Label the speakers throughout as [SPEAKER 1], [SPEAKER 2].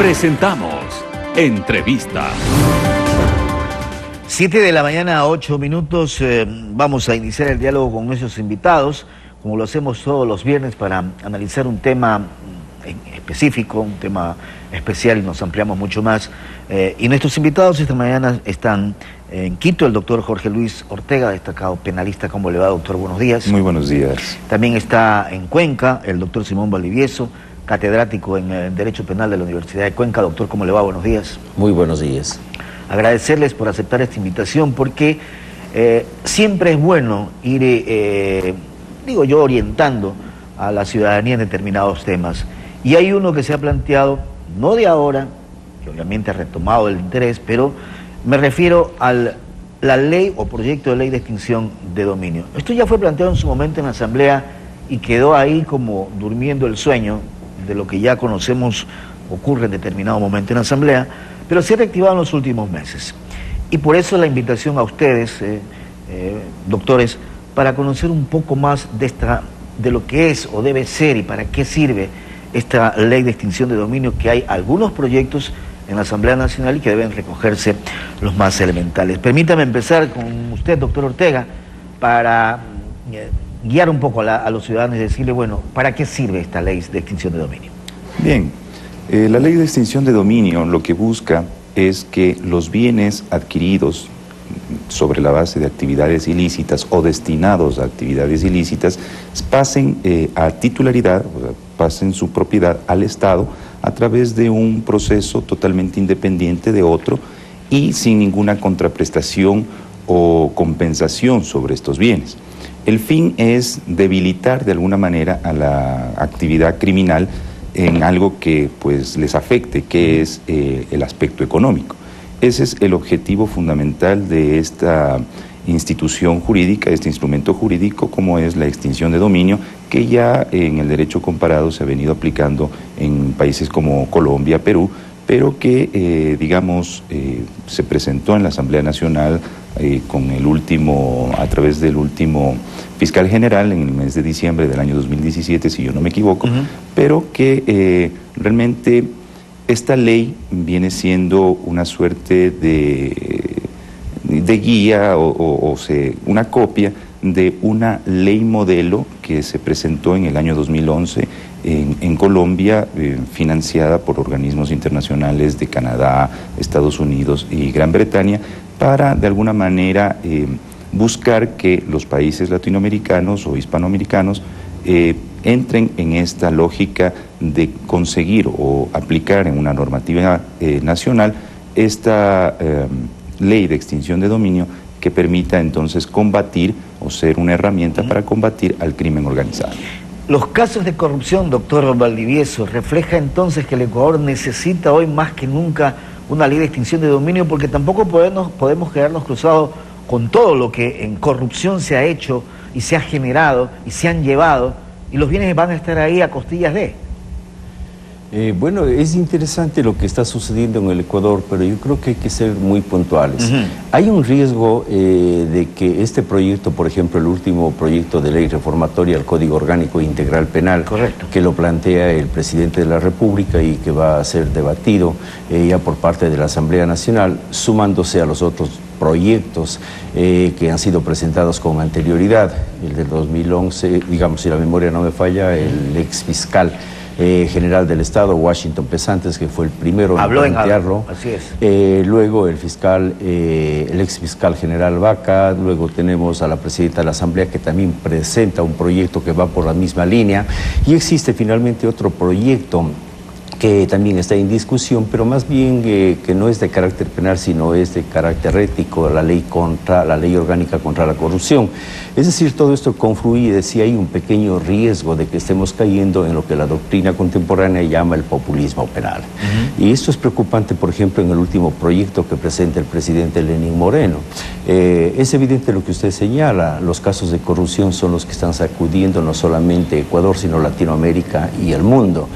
[SPEAKER 1] Presentamos Entrevista.
[SPEAKER 2] 7 de la mañana, 8 minutos. Vamos a iniciar el diálogo con nuestros invitados, como lo hacemos todos los viernes, para analizar un tema específico, un tema especial, y nos ampliamos mucho más. Y nuestros invitados esta mañana están en Quito, el doctor Jorge Luis Ortega, destacado penalista. ¿Cómo le va, doctor? Buenos días.
[SPEAKER 3] Muy buenos días.
[SPEAKER 2] También está en Cuenca el doctor Simón Valdivieso, catedrático en Derecho Penal de la Universidad de Cuenca. Doctor, ¿cómo le va? Buenos días.
[SPEAKER 4] Muy buenos días.
[SPEAKER 2] Agradecerles por aceptar esta invitación, porque siempre es bueno ir, orientando a la ciudadanía en determinados temas. Y hay uno que se ha planteado, no de ahora, que obviamente ha retomado el interés, pero me refiero a la ley o proyecto de ley de extinción de dominio. Esto ya fue planteado en su momento en la Asamblea y quedó ahí como durmiendo el sueño de lo que ya conocemos ocurre en determinado momento en la Asamblea, pero se ha reactivado en los últimos meses. Y por eso la invitación a ustedes, doctores, para conocer un poco más de lo que es o debe ser y para qué sirve esta ley de extinción de dominio, que hay algunos proyectos en la Asamblea Nacional y que deben recogerse los más elementales. Permítame empezar con usted, doctor Ortega, para guiar un poco a los ciudadanos y decirle, bueno, ¿para qué sirve esta ley de extinción de dominio?
[SPEAKER 3] Bien, la ley de extinción de dominio lo que busca es que los bienes adquiridos sobre la base de actividades ilícitas o destinados a actividades ilícitas pasen a titularidad, o sea, pasen su propiedad al Estado a través de un proceso totalmente independiente de otro y sin ninguna contraprestación o compensación sobre estos bienes. El fin es debilitar de alguna manera a la actividad criminal en algo que pues les afecte, que es el aspecto económico. Ese es el objetivo fundamental de esta institución jurídica, este instrumento jurídico, como es la extinción de dominio, que ya en el derecho comparado se ha venido aplicando en países como Colombia, Perú, pero que, se presentó en la Asamblea Nacional a través del último fiscal general en el mes de diciembre del año 2017, si yo no me equivoco, pero que realmente esta ley viene siendo una suerte de guía una copia de una ley modelo que se presentó en el año 2011 en Colombia, financiada por organismos internacionales de Canadá, Estados Unidos y Gran Bretaña, para de alguna manera buscar que los países latinoamericanos o hispanoamericanos entren en esta lógica de conseguir o aplicar en una normativa nacional esta ley de extinción de dominio que permita entonces combatir o ser una herramienta para combatir al crimen organizado.
[SPEAKER 2] Los casos de corrupción, doctor Valdivieso, refleja entonces que el Ecuador necesita hoy más que nunca una ley de extinción de dominio, porque tampoco podemos quedarnos cruzados con todo lo que en corrupción se ha hecho y se ha generado y se han llevado, y los bienes van a estar ahí a costillas de...
[SPEAKER 4] Bueno, es interesante lo que está sucediendo en el Ecuador, pero yo creo que hay que ser muy puntuales. Hay un riesgo de que este proyecto, por ejemplo, el último proyecto de ley reformatoria al Código Orgánico Integral Penal,
[SPEAKER 2] correcto,
[SPEAKER 4] que lo plantea el presidente de la República y que va a ser debatido ya por parte de la Asamblea Nacional, sumándose a los otros proyectos que han sido presentados con anterioridad, el del 2011, digamos, si la memoria no me falla, el ex fiscal general del Estado, Washington Pesantes, que fue el primero en plantearlo.
[SPEAKER 2] Así es.
[SPEAKER 4] Luego el ex fiscal general Vaca, luego tenemos a la presidenta de la Asamblea, que también presenta un proyecto que va por la misma línea, y existe finalmente otro proyecto que también está en discusión, pero más bien que no es de carácter penal, sino es de carácter ético, la ley orgánica contra la corrupción. Es decir, todo esto confluye, si hay un pequeño riesgo de que estemos cayendo en lo que la doctrina contemporánea llama el populismo penal. Y esto es preocupante, por ejemplo, en el último proyecto que presenta el presidente Lenín Moreno. Es evidente lo que usted señala, los casos de corrupción son los que están sacudiendo no solamente Ecuador, sino Latinoamérica y el mundo.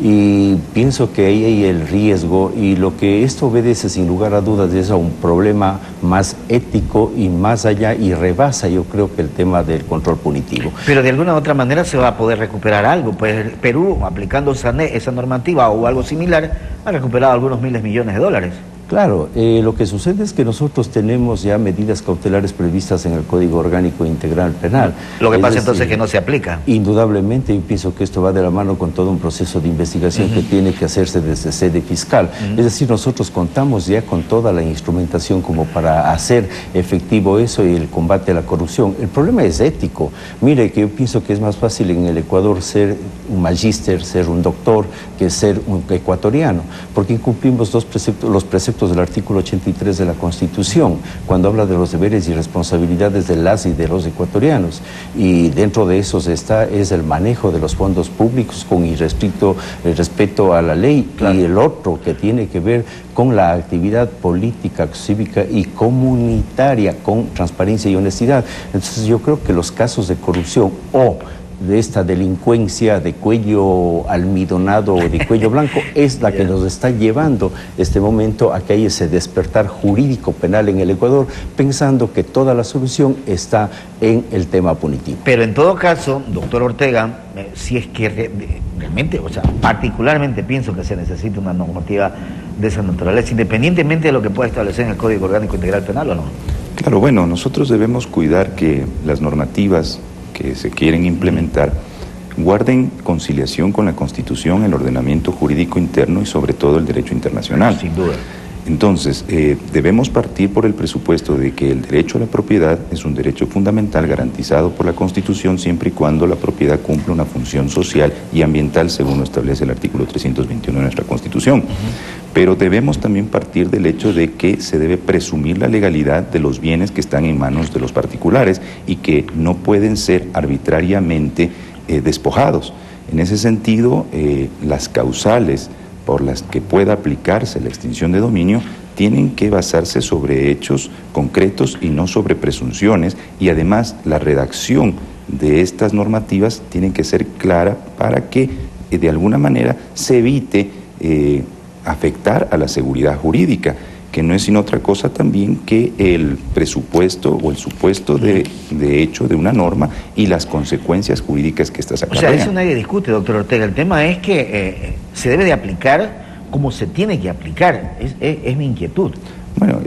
[SPEAKER 4] Y pienso que ahí hay el riesgo, y lo que esto obedece sin lugar a dudas es a un problema más ético y más allá, y rebasa yo creo que el tema del control punitivo.
[SPEAKER 2] Pero de alguna u otra manera se va a poder recuperar algo, pues Perú, aplicando esa normativa o algo similar, ha recuperado algunos miles de millones de dólares.
[SPEAKER 4] Claro, lo que sucede es que nosotros tenemos ya medidas cautelares previstas en el Código Orgánico Integral Penal.
[SPEAKER 2] Lo que pasa entonces es que no se aplica.
[SPEAKER 4] Indudablemente, yo pienso que esto va de la mano con todo un proceso de investigación que tiene que hacerse desde sede fiscal. Es decir, nosotros contamos ya con toda la instrumentación como para hacer efectivo eso y el combate a la corrupción. El problema es ético. Mire, que yo pienso que es más fácil en el Ecuador ser un magíster, ser un doctor, que ser un ecuatoriano, porque incumplimos los preceptos del artículo 83 de la Constitución, cuando habla de los deberes y responsabilidades de las y de los ecuatorianos, y dentro de esos es el manejo de los fondos públicos con irrestricto respeto a la ley, y el otro que tiene que ver con la actividad política, cívica y comunitaria, con transparencia y honestidad. Entonces yo creo que los casos de corrupción o de esta delincuencia de cuello almidonado o de cuello blanco es la que nos está llevando este momento a que haya ese despertar jurídico penal en el Ecuador, pensando que toda la solución está en el tema punitivo.
[SPEAKER 2] Pero en todo caso, doctor Ortega, si es que realmente, o sea, particularmente pienso que se necesita una normativa de esa naturaleza, independientemente de lo que pueda establecer en el Código Orgánico Integral Penal, ¿o no?
[SPEAKER 3] Claro, bueno, nosotros debemos cuidar que las normativas que se quieren implementar guarden conciliación con la Constitución, el ordenamiento jurídico interno y sobre todo el derecho internacional.
[SPEAKER 2] Sin duda.
[SPEAKER 3] Entonces, debemos partir por el presupuesto de que el derecho a la propiedad es un derecho fundamental garantizado por la Constitución siempre y cuando la propiedad cumpla una función social y ambiental según lo establece el artículo 321 de nuestra Constitución. Pero debemos también partir del hecho de que se debe presumir la legalidad de los bienes que están en manos de los particulares y que no pueden ser arbitrariamente despojados. En ese sentido, las causales por las que pueda aplicarse la extinción de dominio tienen que basarse sobre hechos concretos y no sobre presunciones, y además la redacción de estas normativas tiene que ser clara para que de alguna manera se evite afectar a la seguridad jurídica, que no es sino otra cosa también que el presupuesto o el supuesto de hecho de una norma y las consecuencias jurídicas que estas acarrean.
[SPEAKER 2] O sea, eso nadie discute, doctor Ortega. El tema es que se debe de aplicar como se tiene que aplicar. Es mi inquietud.
[SPEAKER 3] Bueno,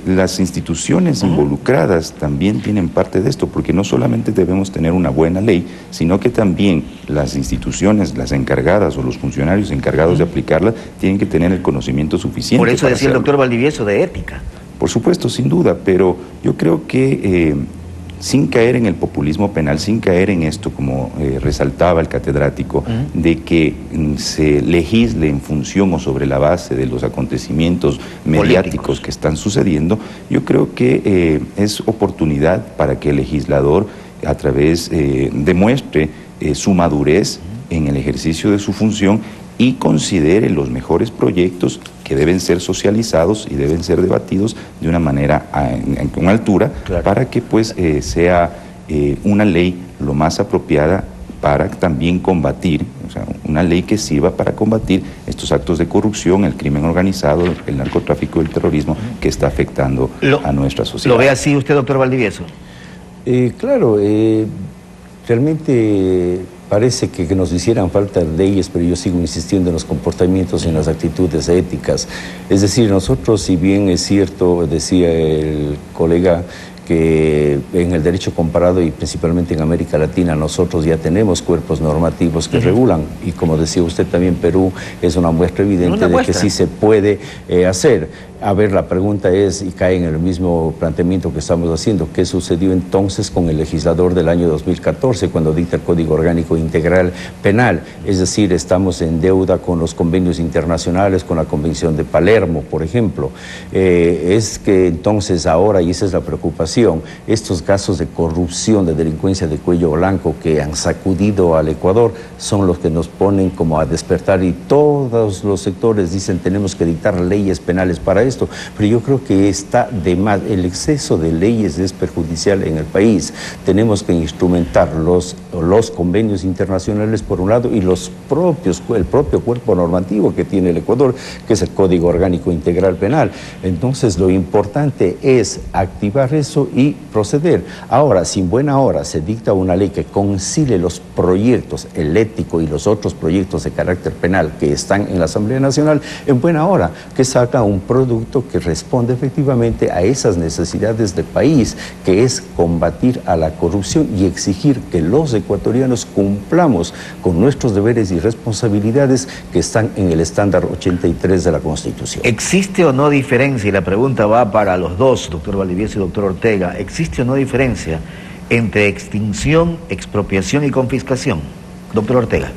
[SPEAKER 3] las instituciones involucradas también tienen parte de esto, porque no solamente debemos tener una buena ley, sino que también las instituciones, las encargadas o los funcionarios encargados de aplicarla, tienen que tener el conocimiento suficiente.
[SPEAKER 2] Por eso
[SPEAKER 3] para
[SPEAKER 2] decía
[SPEAKER 3] hacerlo.
[SPEAKER 2] el doctor Valdivieso de ética.
[SPEAKER 3] Por supuesto, sin duda, pero yo creo que sin caer en el populismo penal, sin caer en esto, como resaltaba el catedrático, de que se legisle en función o sobre la base de los acontecimientos mediáticos que están sucediendo, yo creo que es oportunidad para que el legislador a través demuestre su madurez en el ejercicio de su función y considere los mejores proyectos que deben ser socializados y deben ser debatidos de una manera con altura, claro, para que pues sea una ley lo más apropiada para también combatir, o sea, una ley que sirva para combatir estos actos de corrupción, el crimen organizado, el narcotráfico y el terrorismo que está afectando a nuestra sociedad.
[SPEAKER 2] ¿Lo ve así usted, doctor Valdivieso?
[SPEAKER 4] Claro, realmente parece que nos hicieran falta leyes, pero yo sigo insistiendo en los comportamientos y en las actitudes éticas. Es decir, nosotros, si bien es cierto, decía el colega, que en el derecho comparado y principalmente en América Latina nosotros ya tenemos cuerpos normativos que regulan, y como decía usted también, Perú es una muestra evidente de que sí se puede hacer. A ver, la pregunta es, y cae en el mismo planteamiento que estamos haciendo, ¿qué sucedió entonces con el legislador del año 2014 cuando dicta el Código Orgánico Integral Penal? Es decir, estamos en deuda con los convenios internacionales, con la Convención de Palermo, por ejemplo. Es que entonces ahora, y esa es la preocupación, estos casos de corrupción, de delincuencia de cuello blanco que han sacudido al Ecuador son los que nos ponen como a despertar, y todos los sectores dicen tenemos que dictar leyes penales para eso. esto, pero yo creo que está de más. El exceso de leyes es perjudicial en el país. Tenemos que instrumentar los convenios internacionales por un lado y el propio cuerpo normativo que tiene el Ecuador, que es el Código Orgánico Integral Penal. Entonces lo importante es activar eso y proceder. Ahora, si en buena hora se dicta una ley que concilie los proyectos, el ético y los otros proyectos de carácter penal que están en la Asamblea Nacional, en buena hora que saca un producto que responde efectivamente a esas necesidades del país, que es combatir a la corrupción y exigir que los ecuatorianos cumplamos con nuestros deberes y responsabilidades que están en el estándar 83 de la Constitución.
[SPEAKER 2] ¿Existe o no diferencia, y la pregunta va para los dos, doctor Valdivieso y doctor Ortega, ¿existe o no diferencia entre extinción, expropiación y confiscación? Doctor Ortega.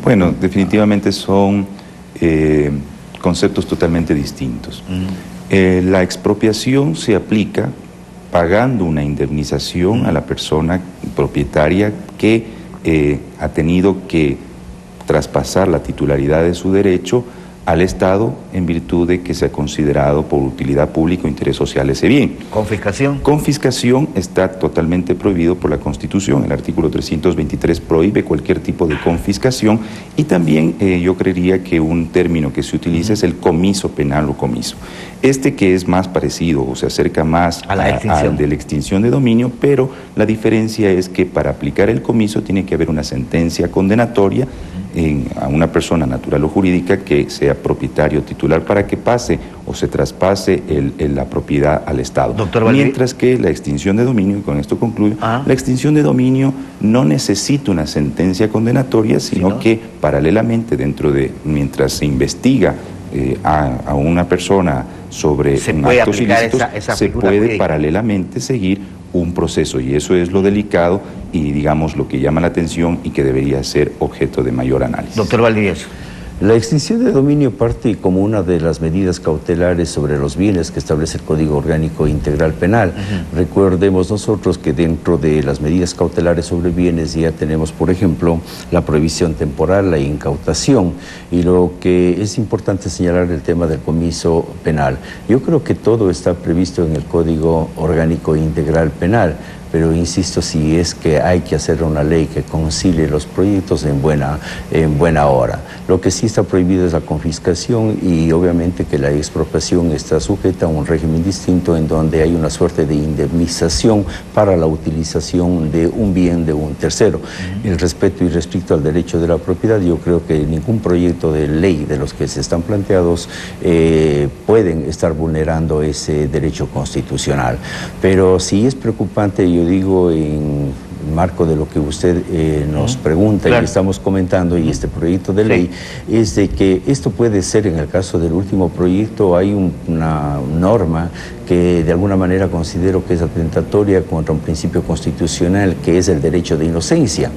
[SPEAKER 3] Bueno, definitivamente son conceptos totalmente distintos. La expropiación se aplica pagando una indemnización a la persona propietaria que ha tenido que traspasar la titularidad de su derecho al Estado en virtud de que se ha considerado por utilidad pública o interés social ese bien.
[SPEAKER 2] ¿Confiscación?
[SPEAKER 3] Confiscación está totalmente prohibido por la Constitución. El artículo 323 prohíbe cualquier tipo de confiscación y también yo creería que un término que se utiliza es el comiso penal o comiso. Este que es más parecido o se acerca más
[SPEAKER 2] a la extinción.
[SPEAKER 3] De la extinción de dominio, pero la diferencia es que para aplicar el comiso tiene que haber una sentencia condenatoria a una persona natural o jurídica que sea propietario titular para que pase o se traspase la propiedad al Estado. Mientras que la extinción de dominio, y con esto concluyo, la extinción de dominio no necesita una sentencia condenatoria, sino que paralelamente mientras se investiga a una persona sobre un acto ilícito, se puede paralelamente seguir un proceso, y eso es lo delicado y digamos lo que llama la atención y que debería ser objeto de mayor análisis.
[SPEAKER 2] Doctor Valdivieso.
[SPEAKER 4] La extinción de dominio parte como una de las medidas cautelares sobre los bienes que establece el Código Orgánico Integral Penal. Recordemos nosotros que dentro de las medidas cautelares sobre bienes ya tenemos, por ejemplo, la prohibición temporal, la incautación, y lo que es importante señalar el tema del comiso penal. Yo creo que todo está previsto en el Código Orgánico Integral Penal, pero insisto, si es que hay que hacer una ley que concilie los proyectos en buena hora. Lo que sí está prohibido es la confiscación y obviamente que la expropiación está sujeta a un régimen distinto en donde hay una suerte de indemnización para la utilización de un bien de un tercero. El respeto irrestricto al derecho de la propiedad, yo creo que ningún proyecto de ley de los que se están planteados pueden estar vulnerando ese derecho constitucional. Pero sí es preocupante, yo digo, en marco de lo que usted nos pregunta y que estamos comentando, y este proyecto de ley, es de que esto puede ser, en el caso del último proyecto, hay una norma que de alguna manera considero que es atentatoria contra un principio constitucional, que es el derecho de inocencia,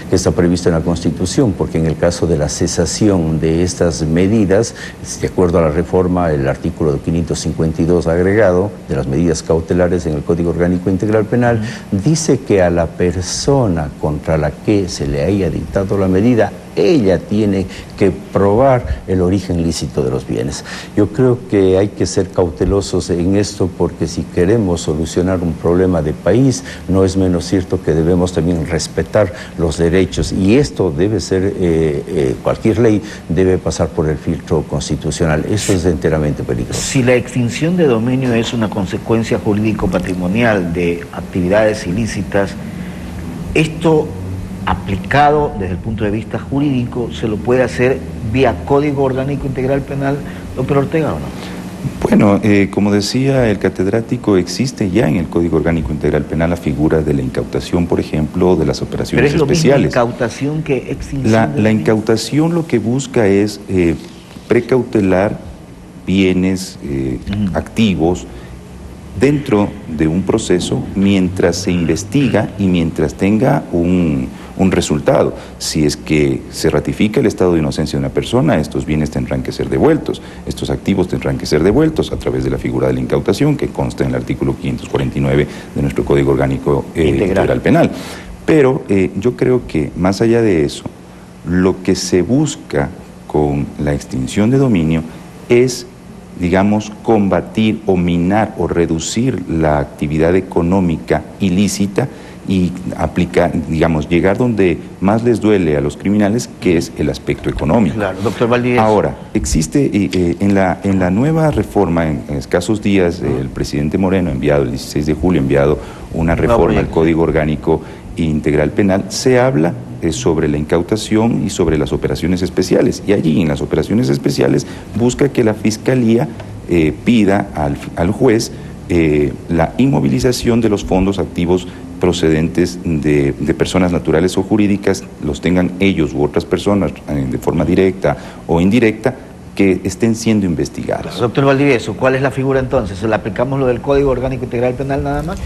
[SPEAKER 4] que está previsto en la Constitución, porque en el caso de la cesación de estas medidas, de acuerdo a la reforma, el artículo 552 agregado de las medidas cautelares en el Código Orgánico Integral Penal, dice que a la persona contra la que se le haya dictado la medida, ella tiene que probar el origen lícito de los bienes. Yo creo que hay que ser cautelosos en esto, porque si queremos solucionar un problema de país, no es menos cierto que debemos también respetar los derechos, y esto debe ser, cualquier ley debe pasar por el filtro constitucional. Eso es enteramente peligroso.
[SPEAKER 2] Si la extinción de dominio es una consecuencia jurídico-patrimonial de actividades ilícitas, esto, aplicado desde el punto de vista jurídico, ¿se lo puede hacer vía Código Orgánico Integral Penal, doctor Ortega, o no?
[SPEAKER 3] Bueno, como decía el catedrático, existe ya en el Código Orgánico Integral Penal la figura de la incautación, por ejemplo, de las operaciones especiales.
[SPEAKER 2] Pero es lo mismo incautación que extinción.
[SPEAKER 3] La incautación lo que busca es precautelar bienes activos dentro de un proceso mientras se investiga y mientras tenga un resultado. Si es que se ratifica el estado de inocencia de una persona, estos bienes tendrán que ser devueltos, estos activos tendrán que ser devueltos a través de la figura de la incautación, que consta en el artículo 549 de nuestro Código Orgánico Integral Penal. Pero yo creo que más allá de eso, lo que se busca con la extinción de dominio es digamos, combatir o minar o reducir la actividad económica ilícita y aplicar, digamos, llegar donde más les duele a los criminales, que es el aspecto económico.
[SPEAKER 2] Claro, doctor Valdivieso.
[SPEAKER 3] Ahora, existe en la nueva reforma, en escasos días, el presidente Moreno ha enviado, el 16 de julio, ha enviado una reforma al Código Orgánico Integral Penal, se habla sobre la incautación y sobre las operaciones especiales. Y allí, en las operaciones especiales, busca que la Fiscalía pida al juez la inmovilización de los fondos activos procedentes de personas naturales o jurídicas, los tengan ellos u otras personas de forma directa o indirecta, que estén siendo investigados.
[SPEAKER 2] Doctor Valdivieso, ¿cuál es la figura entonces? ¿Le aplicamos lo del Código Orgánico Integral Penal nada más?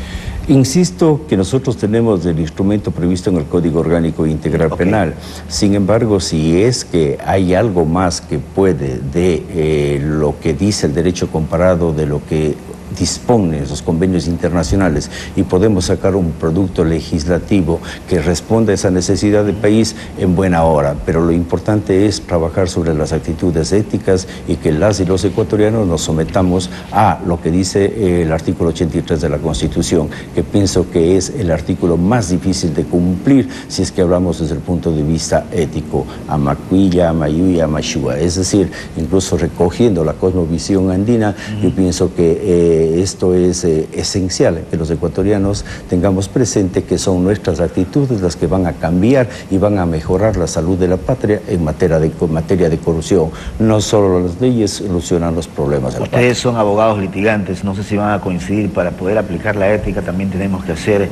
[SPEAKER 4] Insisto que nosotros tenemos el instrumento previsto en el Código Orgánico Integral Penal. Sin embargo, si es que hay algo más que puede de lo que dice el derecho comparado, de lo que disponen esos convenios internacionales, y podemos sacar un producto legislativo que responda a esa necesidad del país, en buena hora. Pero lo importante es trabajar sobre las actitudes éticas y que las y los ecuatorianos nos sometamos a lo que dice el artículo 83 de la Constitución, que pienso que es el artículo más difícil de cumplir si es que hablamos desde el punto de vista ético. Amacuilla, Amayuya, Amashua. Es decir, incluso recogiendo la cosmovisión andina, yo pienso que esto es esencial, que los ecuatorianos tengamos presente que son nuestras actitudes las que van a cambiar y van a mejorar la salud de la patria en materia de corrupción. No solo las leyes solucionan los problemas de la patria.
[SPEAKER 2] Ustedes son abogados litigantes, no sé si van a coincidir. Para poder aplicar la ética también tenemos que hacer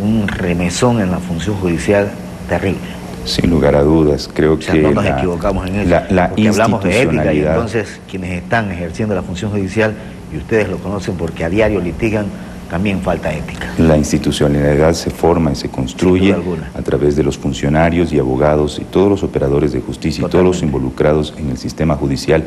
[SPEAKER 2] un remesón en la función judicial terrible.
[SPEAKER 3] Sin lugar a dudas, creo que
[SPEAKER 2] no nos equivocamos en eso, porque hablamos de ética y entonces quienes están ejerciendo la función judicial, y ustedes lo conocen porque a diario litigan, también falta ética.
[SPEAKER 3] La institucionalidad se forma y se construye a través de los funcionarios y abogados y todos los operadores de justicia. Totalmente. Y todos los involucrados en el sistema judicial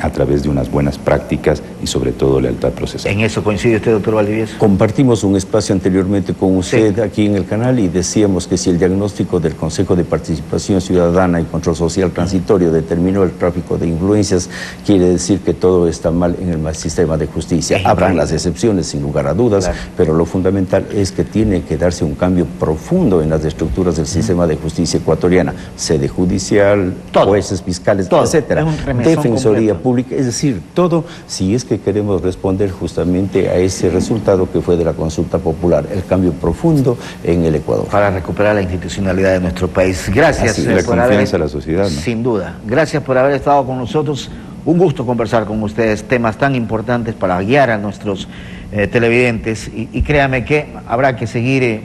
[SPEAKER 3] a través de unas buenas prácticas y sobre todo lealtad procesal.
[SPEAKER 2] ¿En eso coincide usted, doctor Valdivieso?
[SPEAKER 4] Compartimos un espacio anteriormente con usted aquí en el canal y decíamos que si el diagnóstico del Consejo de Participación Ciudadana y Control Social Transitorio determinó el tráfico de influencias, quiere decir que todo está mal en el sistema de justicia. Habrán las excepciones, sin lugar a dudas, pero lo fundamental es que tiene que darse un cambio profundo en las estructuras del sistema de justicia ecuatoriana, sede judicial, jueces, fiscales, etcétera, defensoría pública, es decir, todo, si es que queremos responder justamente a ese resultado que fue de la consulta popular, el cambio profundo en el Ecuador.
[SPEAKER 2] Para recuperar la institucionalidad de nuestro país. Gracias
[SPEAKER 3] la confianza a la sociedad, ¿no?
[SPEAKER 2] Sin duda. Gracias por haber estado con nosotros. Un gusto conversar con ustedes, temas tan importantes para guiar a nuestros televidentes. Y créame que habrá que seguir de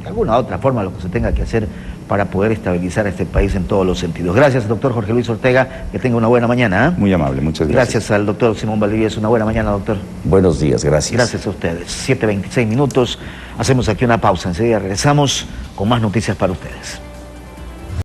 [SPEAKER 2] alguna otra forma lo que se tenga que hacer para poder estabilizar este país en todos los sentidos. Gracias, doctor Jorge Luis Ortega, que tenga una buena mañana.
[SPEAKER 3] Muy amable, muchas gracias.
[SPEAKER 2] Gracias al doctor Simón Valdivieso, una buena mañana, doctor.
[SPEAKER 4] Buenos días, gracias.
[SPEAKER 2] Gracias a ustedes. 7:26 minutos, hacemos aquí una pausa, enseguida regresamos con más noticias para ustedes.